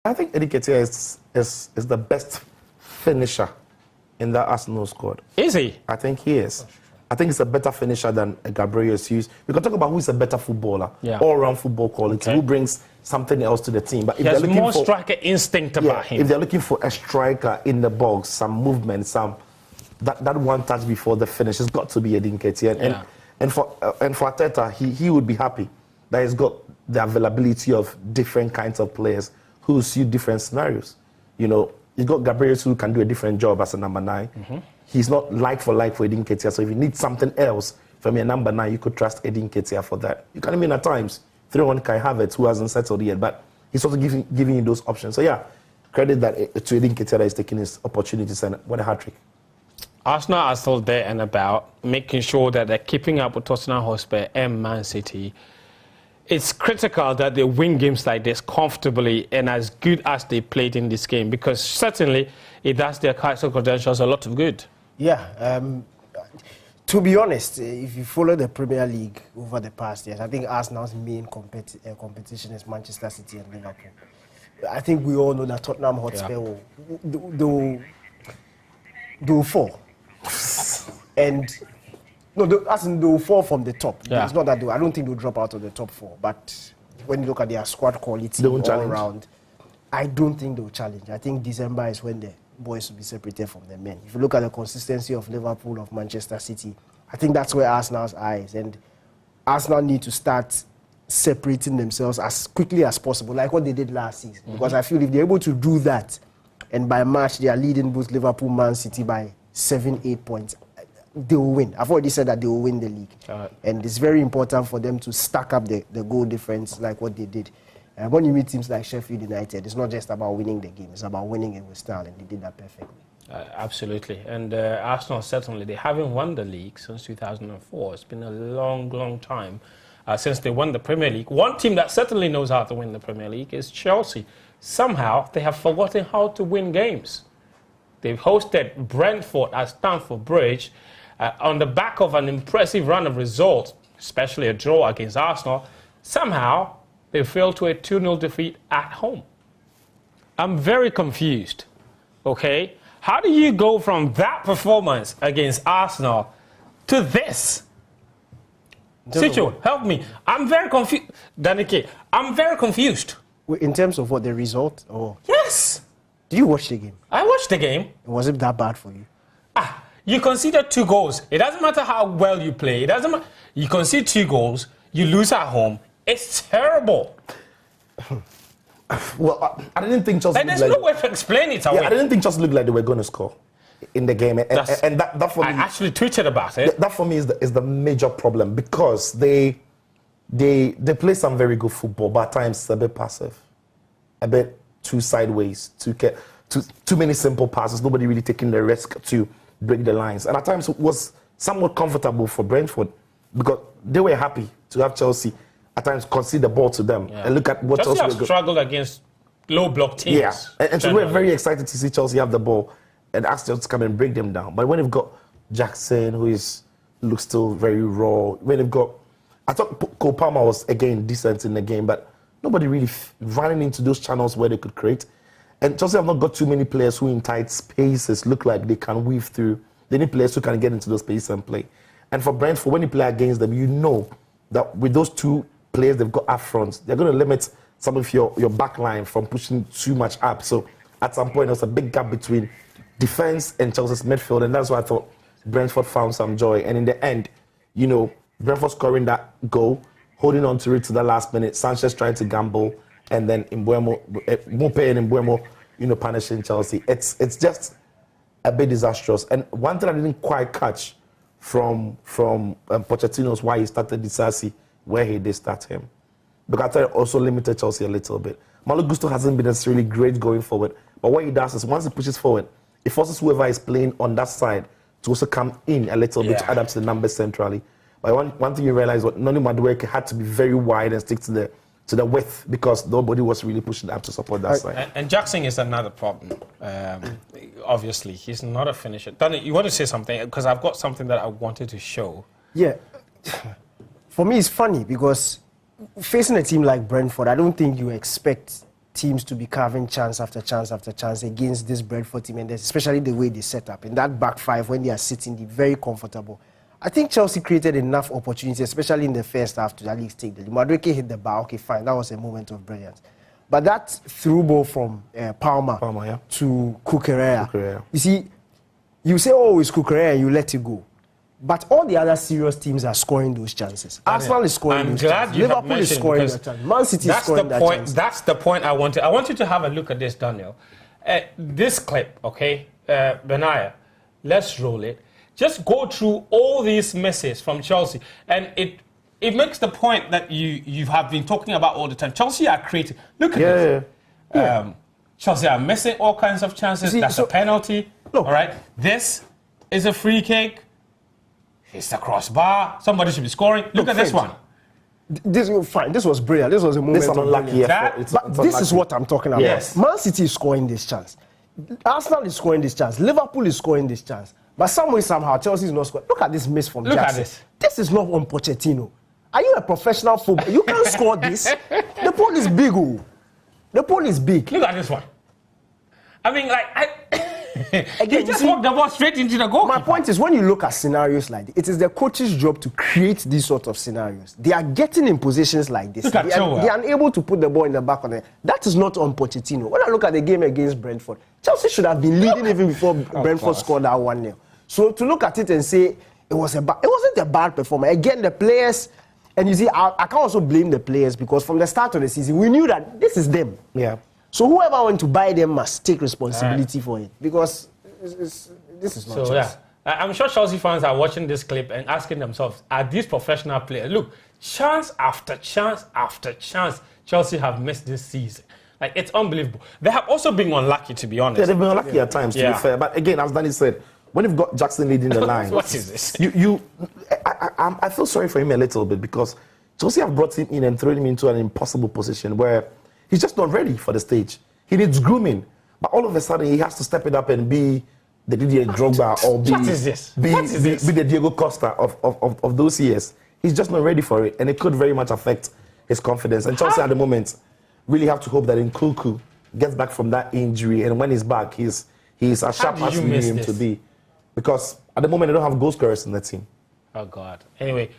I think Eddie Nketiah is the best finisher in the Arsenal squad. Is he? I think he is. I think he's a better finisher than Gabriel Jesus. We can talk about who is a better footballer, all-round football quality, who brings something else to the team. But if he has they're looking more for striker instinct about him. If they're looking for a striker in the box, some movement, that one touch before the finish, has got to be Eddie Nketiah. And for Arteta, he would be happy that he's got the availability of different kinds of players who suit different scenarios. You know, he's got Gabriel who can do a different job as a number 9. He's not like for Eddie Nketiah. So if you need something else from your number 9, you could trust Eddie Nketiah for that. You can even at times throw on Kai Havertz, who hasn't settled yet, but he's also giving you those options. So yeah, credit that to Eddie Nketiah that is taking his opportunities, and what a hat-trick. Arsenal are still there and about, making sure that they're keeping up with Tottenham Hotspur and Man City. It's critical that they win games like this comfortably and as good as they played in this game, because certainly it does their character credentials a lot of good. Yeah, to be honest, if you follow the Premier League over the past years, I think Arsenal's main competition is Manchester City and Liverpool. I think we all know that Tottenham Hotspur will fall. And no, they'll fall from the top. It's not that I don't think they'll drop out of the top 4. But when you look at their squad quality all around, I don't think they'll challenge. I think December is when the boys will be separated from the men. If you look at the consistency of Liverpool, of Manchester City, I think that's where Arsenal's eyes. And Arsenal need to start separating themselves as quickly as possible, like what they did last season. Because I feel if they're able to do that, and by March they are leading both Liverpool, Man City by 7-8 points, they will win. I've already said that they will win the league. And it's very important for them to stack up the goal difference like what they did. When you meet teams like Sheffield United, it's not just about winning the game, it's about winning it with style, and they did that perfectly. Absolutely. And Arsenal, certainly, they haven't won the league since 2004. It's been a long, long time since they won the Premier League. One team that certainly knows how to win the Premier League is Chelsea. Somehow, they have forgotten how to win games. They've hosted Brentford at Stamford Bridge on the back of an impressive run of results, especially a draw against Arsenal. Somehow, they fell to a 2-0 defeat at home. I'm very confused, okay? How do you go from that performance against Arsenal to this? Sicho, help me. I'm very confused. Danike, I'm very confused. In terms of what, the result? Or? Yes. Do you watch the game? I watched the game. Was it that bad for you? You conceded 2 goals. It doesn't matter how well you play. It doesn't matter. You concede 2 goals. You lose at home. It's terrible. Well, I didn't think Chelsea. And there's no way to explain it away. Yeah, I didn't think Chelsea looked like they were going to score in the game, and that for me, I actually tweeted about it. That for me is the major problem, because they play some very good football, but at times it's a bit passive, a bit too sideways, too many simple passes. Nobody really taking the risk to break the lines, and at times it was somewhat comfortable for Brentford because they were happy to have Chelsea at times concede the ball to them. And look at what Chelsea have struggled against low block teams. Yeah, and so we're very excited to see Chelsea have the ball and ask Chelsea to come and break them down. But when they've got Jackson, who looks still very raw, when they've got, I thought Cole Palmer was again decent in the game, but nobody really running into those channels where they could create. And Chelsea have not got too many players who in tight spaces look like they can weave through. They need players who can get into those spaces and play. And for Brentford, when you play against them, you know that with those 2 players they've got up front, they're going to limit some of your back line from pushing too much up. So at some point, there's a big gap between defense and Chelsea's midfield, and that's why I thought Brentford found some joy. And in the end, you know, Brentford scoring that goal, holding on to it to the last minute, Sanchez trying to gamble, and then Mbeumo, Mopé and Mbeumo, you know, punishing Chelsea. It's just a bit disastrous. And one thing I didn't quite catch from Pochettino's why he started Disasi where he did start him, because I thought it also limited Chelsea a little bit. Malo Gusto hasn't been necessarily great going forward, but what he does is once he pushes forward, it forces whoever is playing on that side to also come in a little bit to adapt to the numbers centrally. But one thing you realize, what Noni Madueke had to be very wide and stick to the width, because nobody was really pushing up to support that side. And Jackson is another problem. Obviously, he's not a finisher. Danny, you want to say something? Because I've got something that I wanted to show. Yeah. For me, it's funny because facing a team like Brentford, I don't think you expect teams to be carving chance after chance after chance against this Brentford team, and especially the way they set up in that back five when they are sitting, they're very comfortable. I think Chelsea created enough opportunities, especially in the first half, to at least take the lead. Madueke hit the bar. Okay, fine, that was a moment of brilliance. But that through ball from Palmer to Cucurella. You see, you say, oh, it's Cucurella, and you let it go. But all the other serious teams are scoring those chances. Arsenal is scoring those chances. Liverpool is scoring those chances. Man City is scoring that chance. That's the point I wanted. I want you to have a look at this, Daniel. This clip, okay, Benaya, let's roll it. Just go through all these misses from Chelsea, and it makes the point that you have been talking about all the time. Chelsea are creative. Look at this. Chelsea are missing all kinds of chances. That's a penalty. Look. All right. This is a free kick. It's the crossbar. Somebody should be scoring. Look at this one. This fine. This was brilliant. This was a moment of unlucky. But this is what I'm talking about. Yes. Man City is scoring this chance. Arsenal is scoring this chance. Liverpool is scoring this chance. But some way, somehow, Chelsea is not scoring. Look at this miss from Jackson. Look at this. This is not on Pochettino. Are you a professional footballer? You can't score this. The ball is big. Oh. The ball is big. Look at this one. I mean, like, again, you just walked the ball straight into the goal. My point is, when you look at scenarios like this, it is the coach's job to create these sort of scenarios. They are getting in positions like this. They are unable to put the ball in the back of the net. That is not on Pochettino. When I look at the game against Brentford, Chelsea should have been leading even before Brentford scored that 1-0. So to look at it and say it wasn't a bad performance. Again, the players, and you see, I can also blame the players because from the start of the season, we knew that this is them. Yeah. So whoever went to buy them must take responsibility for it because this is not Chelsea. Yeah, I'm sure Chelsea fans are watching this clip and asking themselves, are these professional players? Look, chance after chance after chance, Chelsea have missed this season. Like, it's unbelievable. They have also been unlucky, to be honest. Yeah, they've been unlucky at times, to be fair. But again, as Danny said, when you've got Jackson leading the line, what is this? I feel sorry for him a little bit because Chelsea have brought him in and thrown him into an impossible position where he's just not ready for the stage. He needs grooming, but all of a sudden he has to step it up and be the Didier Drogba or be the Diego Costa of those years. He's just not ready for it, and it could very much affect his confidence. And Chelsea at the moment really have to hope that Nkunku gets back from that injury, and when he's back, he's as sharp as we need him to be. Because at the moment, they don't have goal scorers in the team. Oh, God. Anyway.